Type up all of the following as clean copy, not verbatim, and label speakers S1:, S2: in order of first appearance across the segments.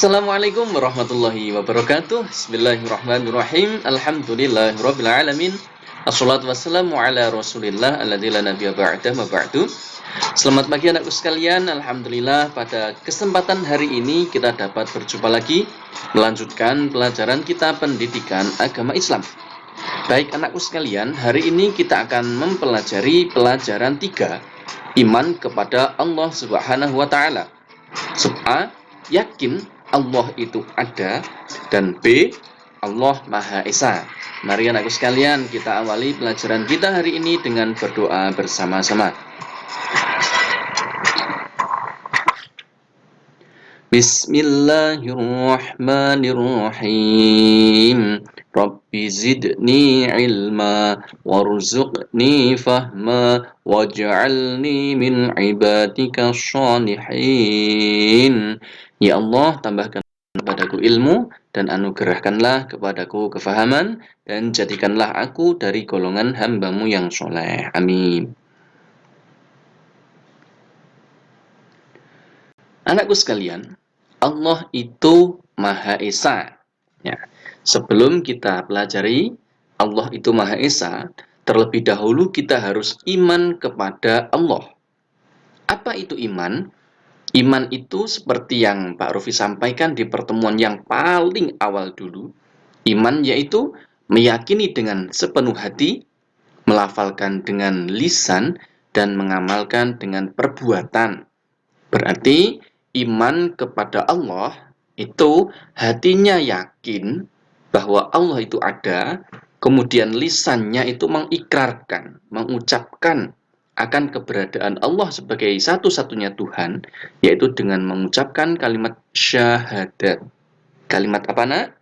S1: Assalamualaikum warahmatullahi wabarakatuh. Bismillahirrahmanirrahim. Alhamdulillahirabbil alamin. Assalatu wassalamu ala Rasulillah alladzi la nabiyya ba'da ma ba'du. Selamat pagi anakku sekalian. Alhamdulillah pada kesempatan hari ini kita dapat berjumpa lagi melanjutkan pelajaran kita pendidikan agama Islam. Baik anakku sekalian, hari ini kita akan mempelajari pelajaran 3, iman kepada Allah Subhanahu wa taala. A. Yakin Allah itu ada, dan B. Allah Maha Esa. Mari anakku sekalian, kita awali pelajaran kita hari ini dengan berdoa bersama-sama. Bismillahirrahmanirrahim. Rabbi zidni ilma warzuqni fahma waj'alni min ibadika sholihin. Ya Allah, tambahkan kepadaku ilmu dan anugerahkanlah kepadaku kefahaman dan jadikanlah aku dari golongan hamba-Mu yang soleh. Amin. Anakku sekalian, Allah itu Maha Esa. Ya. Sebelum kita pelajari Allah itu Maha Esa, terlebih dahulu kita harus iman kepada Allah. Apa itu iman? Iman itu seperti yang Pak Rofi sampaikan di pertemuan yang paling awal dulu. Iman yaitu meyakini dengan sepenuh hati, melafalkan dengan lisan, dan mengamalkan dengan perbuatan. Berarti iman kepada Allah itu hatinya yakin bahwa Allah itu ada, kemudian lisannya itu mengikrarkan, mengucapkan akan keberadaan Allah sebagai satu-satunya Tuhan, yaitu dengan mengucapkan kalimat syahadat. Kalimat apa, nak?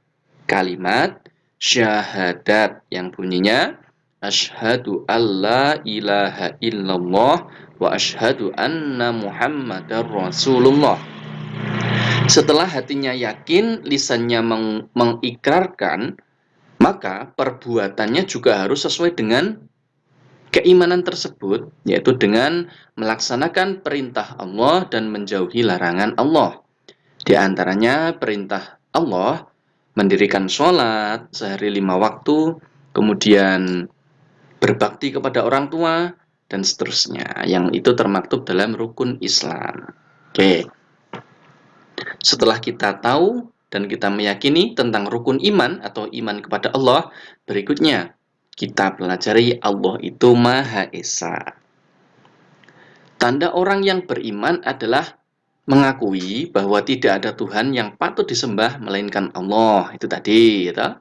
S1: Kalimat syahadat yang bunyinya asyhadu alla ilaha illallah wa asyhadu anna Muhammadar Rasulullah. Setelah hatinya yakin, lisannya mengikrarkan, maka perbuatannya juga harus sesuai dengan keimanan tersebut, yaitu dengan melaksanakan perintah Allah dan menjauhi larangan Allah. Di antaranya perintah Allah, mendirikan sholat sehari 5 waktu, kemudian berbakti kepada orang tua, dan seterusnya, yang itu termaktub dalam rukun Islam. Oke. Setelah kita tahu dan kita meyakini tentang rukun iman atau iman kepada Allah, berikutnya kita pelajari Allah itu Maha Esa. Tanda orang yang beriman adalah mengakui bahwa tidak ada Tuhan yang patut disembah melainkan Allah. Itu tadi, ya.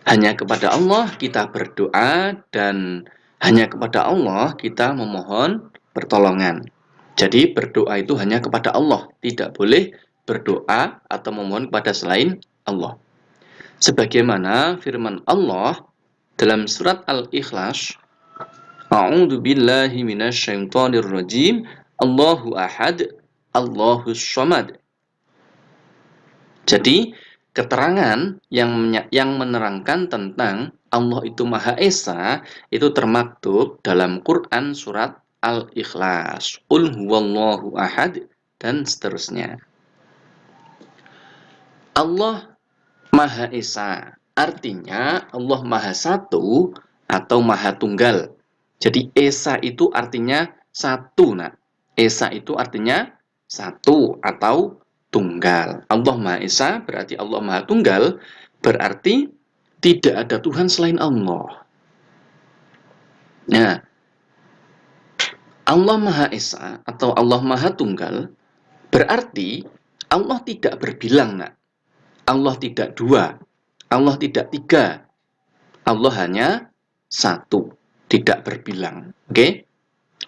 S1: Hanya kepada Allah kita berdoa dan hanya kepada Allah kita memohon pertolongan. Jadi berdoa itu hanya kepada Allah, tidak boleh berdoa atau memohon kepada selain Allah. Sebagaimana firman Allah dalam surat Al-Ikhlas, A'udzu billahi minasyaitonir rajim, Allahu ahad, Allahus samad. Jadi keterangan yang menerangkan tentang Allah itu Maha Esa itu termaktub dalam Quran surat Al-Ikhlas, Qul huwallahu ahad, dan seterusnya. Allah Maha Esa artinya Allah Maha Satu atau Maha Tunggal. Jadi Esa itu artinya satu, nah. Esa itu artinya satu atau tunggal. Allah Maha Esa berarti Allah Maha Tunggal, berarti tidak ada Tuhan selain Allah. Nah, Allah Maha Esa atau Allah Maha Tunggal berarti Allah tidak berbilang, nak. Allah tidak dua, Allah tidak tiga, Allah hanya satu, tidak berbilang. Oke?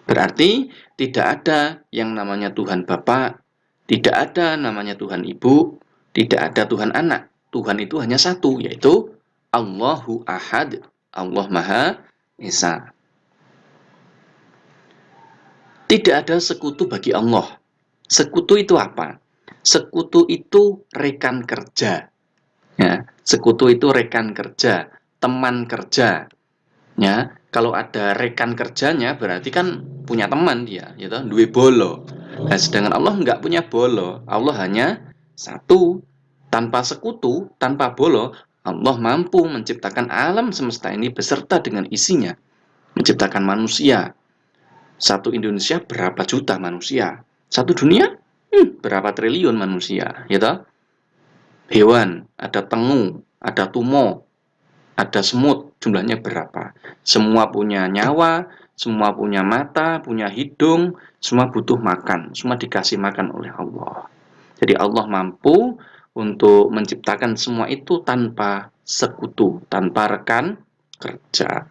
S1: Berarti tidak ada yang namanya Tuhan Bapa, tidak ada namanya Tuhan Ibu, tidak ada Tuhan Anak. Tuhan itu hanya satu, yaitu Allahu Ahad, Allah Maha Esa. Tidak ada sekutu bagi Allah. Sekutu itu apa? Sekutu itu rekan kerja. Ya, sekutu itu rekan kerja, teman kerja. Ya, kalau ada rekan kerjanya berarti kan punya teman dia, gitu, duwe bolo. Nah, sedangkan Allah nggak punya bolo. Allah hanya satu, tanpa sekutu, tanpa bolo. Allah mampu menciptakan alam semesta ini beserta dengan isinya, menciptakan manusia. Satu Indonesia berapa juta manusia? Satu dunia berapa triliun manusia, ya toh? Hewan, ada tengu, ada tumo, ada semut, jumlahnya berapa? Semua punya nyawa, semua punya mata, punya hidung, semua butuh makan, semua dikasih makan oleh Allah. Jadi Allah mampu untuk menciptakan semua itu tanpa sekutu, tanpa rekan kerja.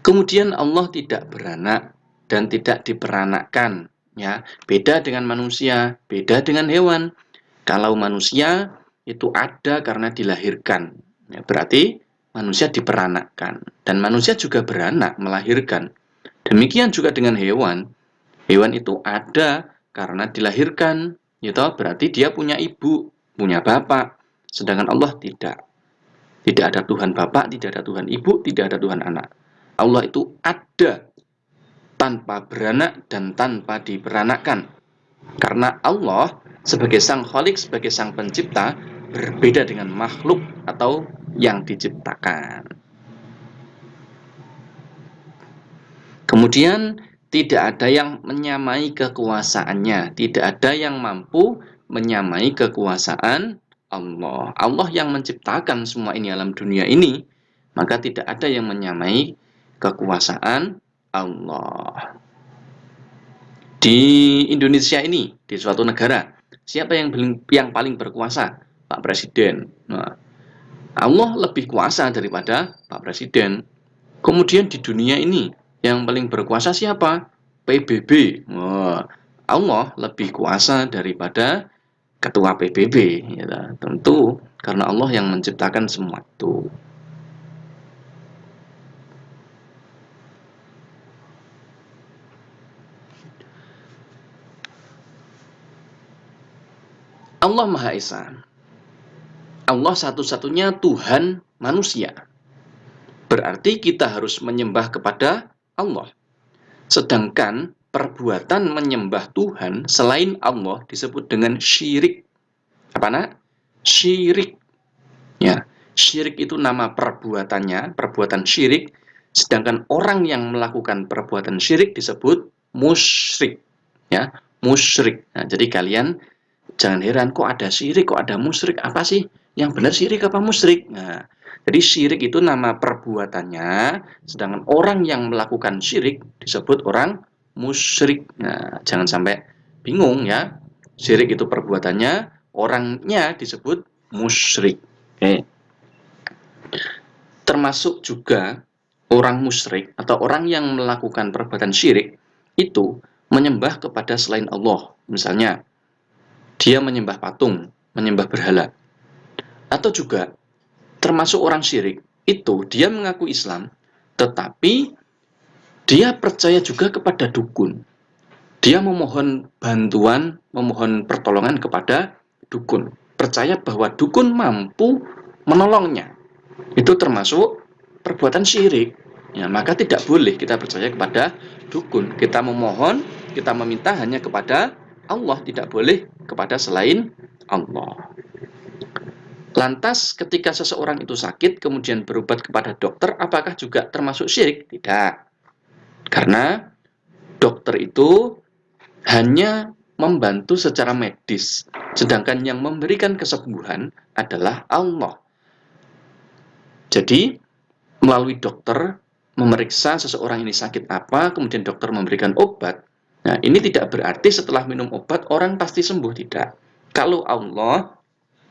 S1: Kemudian Allah tidak beranak dan tidak diperanakkan, ya. Beda dengan manusia, beda dengan hewan. Kalau manusia itu ada karena dilahirkan, ya, berarti manusia diperanakkan dan manusia juga beranak, melahirkan. Demikian juga dengan hewan. Hewan itu ada karena dilahirkan, gitu. Berarti dia punya ibu, punya bapak. Sedangkan Allah tidak. Tidak ada Tuhan bapak, tidak ada Tuhan ibu, tidak ada Tuhan anak. Allah itu ada tanpa beranak dan tanpa diperanakkan. Karena Allah sebagai sang khalik, sebagai sang pencipta, berbeda dengan makhluk atau yang diciptakan. Kemudian tidak ada yang menyamai kekuasaannya, tidak ada yang mampu menyamai kekuasaan Allah. Allah yang menciptakan semua ini alam dunia ini, maka tidak ada yang menyamai kekuasaan Allah. Di Indonesia ini, di suatu negara, siapa yang paling berkuasa? Pak Presiden. Nah, Allah lebih kuasa daripada Pak Presiden. Kemudian di dunia ini, yang paling berkuasa siapa? PBB. Wah, Allah lebih kuasa daripada ketua PBB. Ya, tentu karena Allah yang menciptakan semua itu. Allah Maha Esa. Allah satu-satunya Tuhan manusia. Berarti kita harus menyembah kepada Allah. Sedangkan perbuatan menyembah Tuhan selain Allah disebut dengan syirik. Apa nak? Syirik. Ya, syirik itu nama perbuatannya, perbuatan syirik. Sedangkan orang yang melakukan perbuatan syirik disebut musyrik. Ya, musyrik. Nah, jadi kalian jangan heran kok ada syirik, kok ada musyrik. Apa sih? Yang benar syirik apa musyrik? Nah, jadi syirik itu nama perbuatannya, sedangkan orang yang melakukan syirik disebut orang musyrik. Nah, jangan sampai bingung ya. Syirik itu perbuatannya, orangnya disebut musyrik. Oke. Termasuk juga orang musyrik atau orang yang melakukan perbuatan syirik itu menyembah kepada selain Allah. Misalnya, dia menyembah patung, menyembah berhala. Atau juga termasuk orang syirik, itu dia mengaku Islam, tetapi dia percaya juga kepada dukun. Dia memohon bantuan, memohon pertolongan kepada dukun. Percaya bahwa dukun mampu menolongnya. Itu termasuk perbuatan syirik. Ya, maka tidak boleh kita percaya kepada dukun. Kita memohon, kita meminta hanya kepada Allah, tidak boleh kepada selain Allah. Lantas ketika seseorang itu sakit kemudian berobat kepada dokter, apakah juga termasuk syirik? Tidak. Karena dokter itu hanya membantu secara medis, sedangkan yang memberikan kesembuhan adalah Allah. Jadi, melalui dokter memeriksa seseorang ini sakit apa, kemudian dokter memberikan obat. Nah, ini tidak berarti setelah minum obat orang pasti sembuh, tidak. Kalau Allah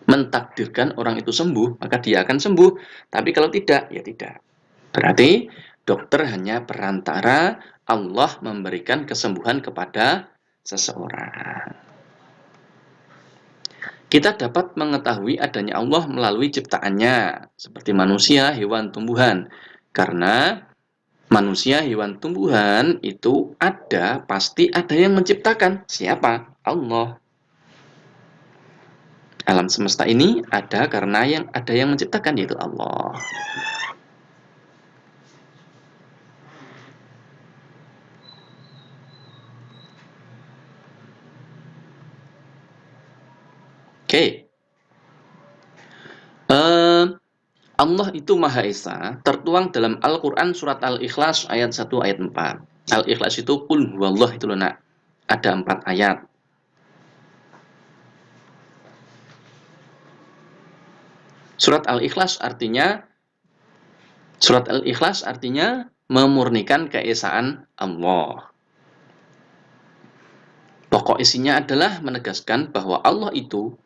S1: mentakdirkan orang itu sembuh, maka dia akan sembuh. Tapi kalau tidak, ya tidak. Berarti dokter hanya perantara, Allah memberikan kesembuhan kepada seseorang. Kita dapat mengetahui adanya Allah melalui ciptaannya, seperti manusia, hewan, tumbuhan. Karena manusia, hewan, tumbuhan itu ada, pasti ada yang menciptakan. Siapa? Allah. Alam semesta ini ada karena ada yang menciptakan, yaitu Allah. Oke. Eh, Allah itu Maha Esa tertuang dalam Al-Quran surat Al-Ikhlas ayat 1 ayat 4. Al-Ikhlas itu qul huwallah itu loh nak. Ada 4 ayat. Surat Al-Ikhlas artinya memurnikan keesaan Allah. Pokok isinya adalah menegaskan bahwa Allah itu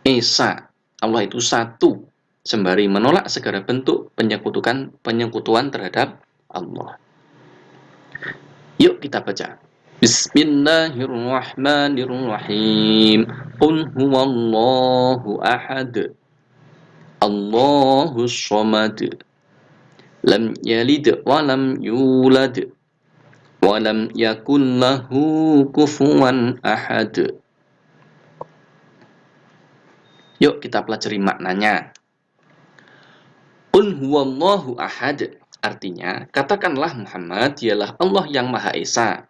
S1: Esa. Allah itu satu, sembari menolak segala bentuk penyekutuan terhadap Allah. Yuk kita baca. Bismillahirrahmanirrahim. Qul huwallahu ahad. Allahus samad. Lam yalid wa lam yulad. Wa lam yakul lahu kufuwan ahad. Yuk kita pelajari maknanya. Qul huwallahu ahad. Artinya, katakanlah Muhammad dialah Allah yang Maha Esa.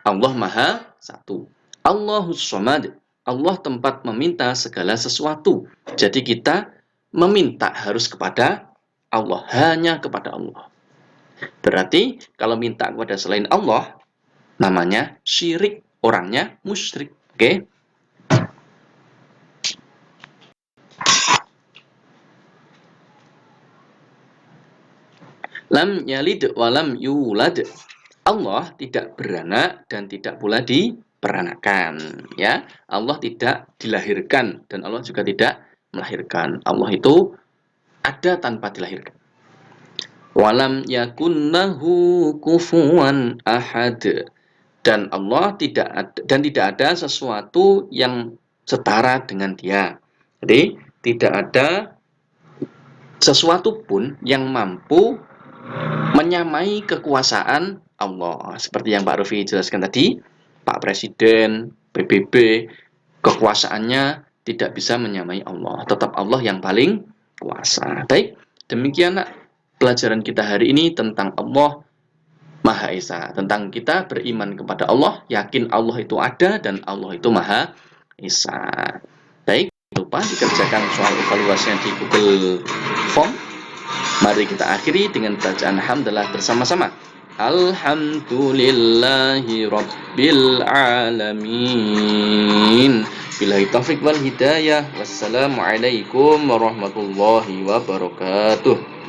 S1: Allah Maha Satu. Allahus Samad. Allah tempat meminta segala sesuatu. Jadi kita meminta harus kepada Allah. Hanya kepada Allah. Berarti kalau minta kepada selain Allah, namanya syirik. Orangnya musyrik. Oke? Lam yalid walam yulad. Allah tidak beranak dan tidak pula diperanakan, ya. Allah tidak dilahirkan dan Allah juga tidak melahirkan. Allah itu ada tanpa dilahirkan. Walam yakun lahu kufuwan ahad. Dan Allah tidak ada sesuatu yang setara dengan Dia. Jadi tidak ada sesuatu pun yang mampu menyamai kekuasaan Allah. Seperti yang Pak Rufi jelaskan tadi, Pak Presiden, PBB, kekuasaannya tidak bisa menyamai Allah. Tetap Allah yang paling kuasa. Baik, demikian pelajaran kita hari ini tentang Allah Maha Esa. Tentang kita beriman kepada Allah, yakin Allah itu ada dan Allah itu Maha Esa. Baik, lupa dikerjakan soal evaluasinya di Google Form. Mari kita akhiri dengan bacaan hamdalah bersama-sama. Alhamdulillahi Rabbil Alamin. Billahi taufiq wal hidayah. Wassalamualaikum warahmatullahi wabarakatuh.